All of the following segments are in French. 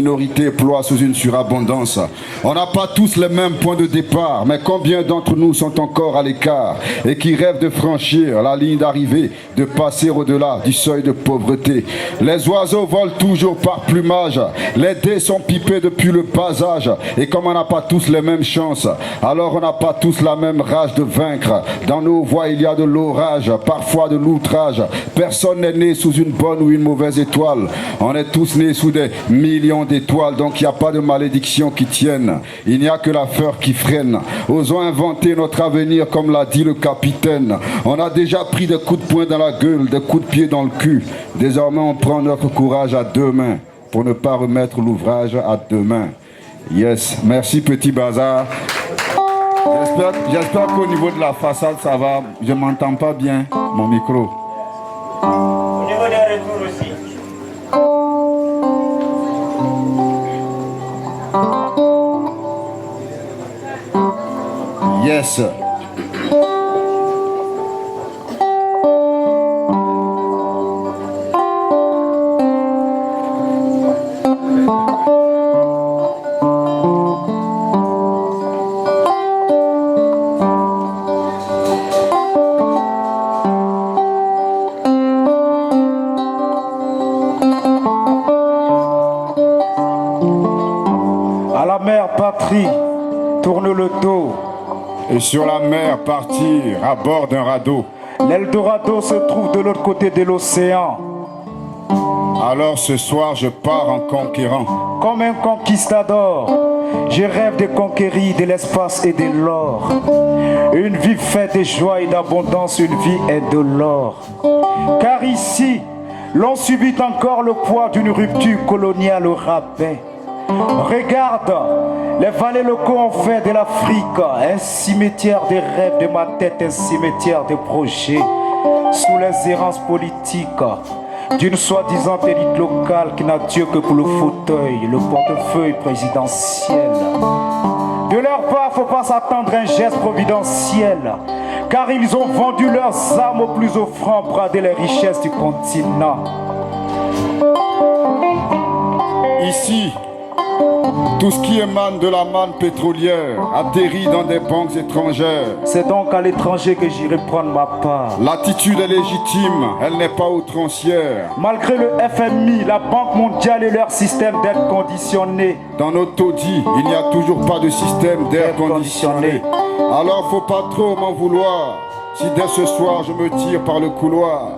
minorité ploie sous une surabondance. On n'a pas tous les mêmes points de départ, mais combien d'entre nous sont encore à l'écart et qui rêvent de franchir la ligne d'arrivée, de passer au-delà du seuil de pauvreté. Les oiseaux volent toujours par plumage, les dés sont pipés depuis le bas âge, et comme on n'a pas tous les mêmes chances, alors on n'a pas tous la même rage de vaincre. Dans nos voies il y a de l'orage, parfois de l'outrage. Personne n'est né sous une bonne ou une mauvaise étoile. On est tous nés sous des millions d'étoiles, donc il n'y a pas de malédiction qui tienne. Il n'y a que la peur qui freine. Osons inventer notre avenir comme l'a dit le capitaine. On a déjà pris des coups de poing dans la gueule, des coups de pied dans le cul. Désormais on prend notre courage à deux mains pour ne pas remettre l'ouvrage à deux mains. Yes, merci Petit Bazar. J'espère qu'au niveau de la façade ça va. Je ne m'entends pas bien, mon micro. Au niveau des retours aussi. Yes. À la mère patrie, tourne le dos. Et sur la mer partir à bord d'un radeau. L'Eldorado se trouve de l'autre côté de l'océan. Alors ce soir je pars en conquérant. Comme un conquistador, je rêve de conquérir de l'espace et de l'or. Une vie faite de joie et d'abondance, une vie est de l'or. Car ici, l'on subit encore le poids d'une rupture coloniale au rabais. Regarde, les valets locaux ont fait de l'Afrique un cimetière de rêves, de ma tête un cimetière de projets. Sous les errances politiques d'une soi-disant élite locale qui n'a Dieu que pour le fauteuil, le portefeuille présidentiel. De leur part, faut pas s'attendre à un geste providentiel, car ils ont vendu leurs âmes aux plus offrants, bradé les richesses du continent. Ici, tout ce qui émane de la manne pétrolière atterrit dans des banques étrangères. C'est donc à l'étranger que j'irai prendre ma part. L'attitude est légitime, elle n'est pas outrancière. Malgré le FMI, la Banque mondiale et leur système d'aide conditionnée. Dans nos taudis, il n'y a toujours pas de système d'air conditionné. Alors faut pas trop m'en vouloir si dès ce soir je me tire par le couloir.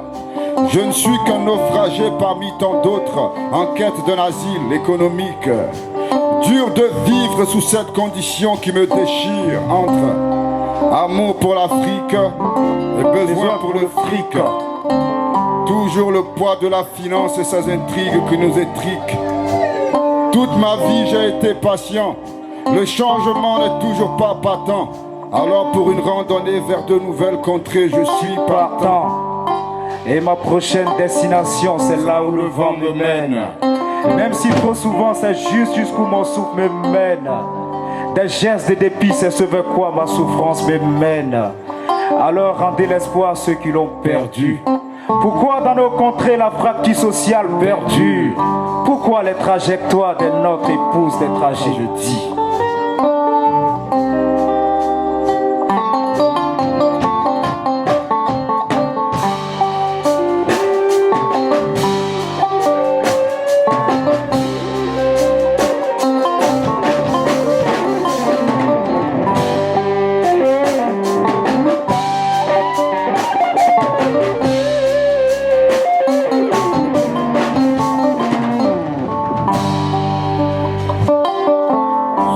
Je ne suis qu'un naufragé parmi tant d'autres en quête d'un asile économique. Dur de vivre sous cette condition qui me déchire entre amour pour l'Afrique et besoin pour le fric. Toujours le poids de la finance et ses intrigues qui nous étriquent. Toute ma vie j'ai été patient, le changement n'est toujours pas patent. Alors pour une randonnée vers de nouvelles contrées, je suis partant. Et ma prochaine destination, c'est là où le vent me mène. Même si trop souvent c'est juste jusqu'où mon souffle me mène. Des gestes de dépit, c'est ce vers quoi ma souffrance me mène. Alors rendez l'espoir à ceux qui l'ont perdu. Pourquoi dans nos contrées la fracture sociale perdue? Pourquoi les trajectoires de notre épouse des tragédies?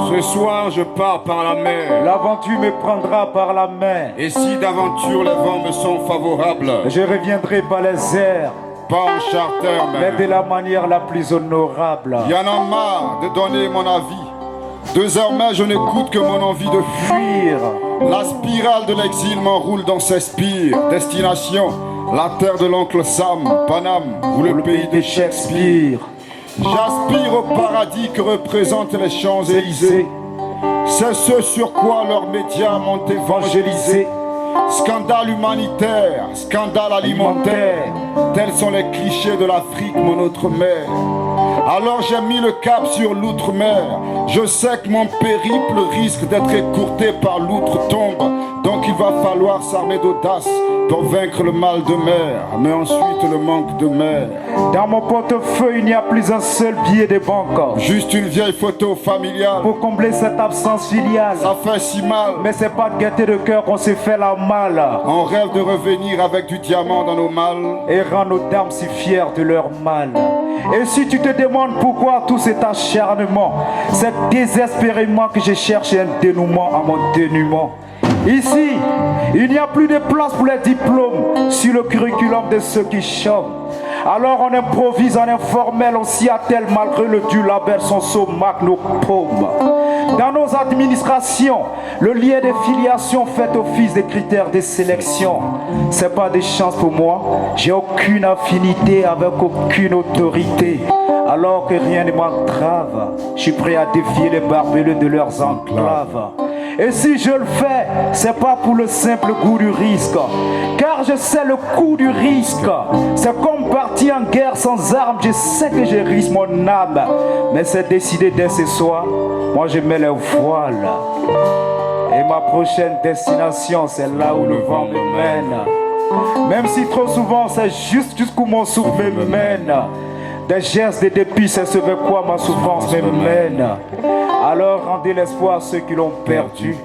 Ce soir je pars par la mer. L'aventure me prendra par la main. Et si d'aventure les vents me sont favorables, Je reviendrai par les airs, pas en charter mais de mais la manière la plus honorable. y en a marre de donner mon avis. Désormais je n'écoute que mon envie de fuir. Fuir, La spirale de l'exil m'enroule dans ses spires. Destination, la terre de l'oncle Sam, Paname ou le pays de Shakespeare. J'aspire au paradis que représentent les Champs-Élysées. C'est ce sur quoi leurs médias m'ont évangélisé. Scandale humanitaire, scandale alimentaire, tels sont les clichés de l'Afrique, mon autre mère. Alors j'ai mis le cap sur l'outre-mer. Je sais que mon périple risque d'être écourté par l'outre-tombe. Donc il va falloir s'armer d'audace pour vaincre le mal de mer, mais ensuite le manque de mer. Dans mon portefeuille, il n'y a plus un seul billet de banque. Juste une vieille photo familiale. Pour combler cette absence filiale. Ça fait si mal. Mais c'est pas de gaieté de cœur qu'on s'est fait la malle. On rêve de revenir avec du diamant dans nos malles. Et rendre nos dames si fières de leur mal. Et si tu te demandes pourquoi tout cet acharnement, c'est désespérément que je cherche un dénouement à mon dénuement. Ici, il n'y a plus de place pour les diplômes sur le curriculum de ceux qui chôment. Alors on improvise en informel, on s'y attelle malgré le dur labeur, son saut marque nos paumes. Dans nos administrations, le lien de filiation fait office des critères de sélection. C'est pas des chances pour moi, j'ai aucune affinité avec aucune autorité. Alors que rien ne m'entrave, je suis prêt à défier les barbelés de leurs enclaves. Et si je le fais, c'est pas pour le simple goût du risque, car je sais le coût du risque. C'est comme partir en guerre sans armes, je sais que je risque mon âme. Mais c'est décidé dès ce soir, moi je mets les voiles. Et ma prochaine destination, c'est là où le vent me mène. Même si trop souvent c'est juste jusqu'où mon souffle me mène. Des gestes, des dépits, c'est ce vers quoi ma souffrance me mène. Alors rendez l'espoir à ceux qui l'ont perdu.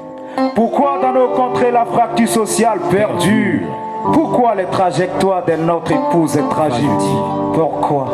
Pourquoi dans nos contrées la fracture sociale perdue? Pourquoi les trajectoires de notre épouse est tragédie? Pourquoi?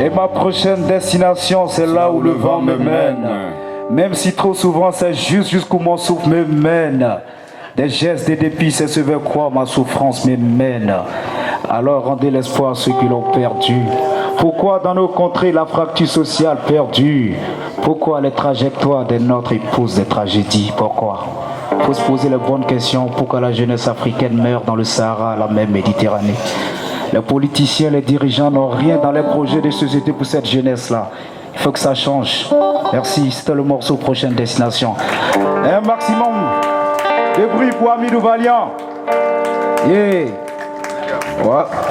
Et ma prochaine destination, c'est là où le vent me mène. Même si trop souvent c'est juste jusqu'où mon souffle me mène. Des gestes, des dépits, c'est ce vers quoi ma souffrance me mène. Alors rendez l'espoir à ceux qui l'ont perdu. Pourquoi dans nos contrées la fracture sociale perdue? Pourquoi les trajectoires de notre épouse des tragédies? Pourquoi? Faut se poser les bonnes questions. Pourquoi la jeunesse africaine meurt dans le Sahara, la mer Méditerranée? Les politiciens, les dirigeants n'ont rien dans les projets de société pour cette jeunesse-là. Il faut que ça change. Merci, c'était le morceau Prochaine Destination. Un maximum de bruit pour Amidou Valiant. Yeah. Ouais.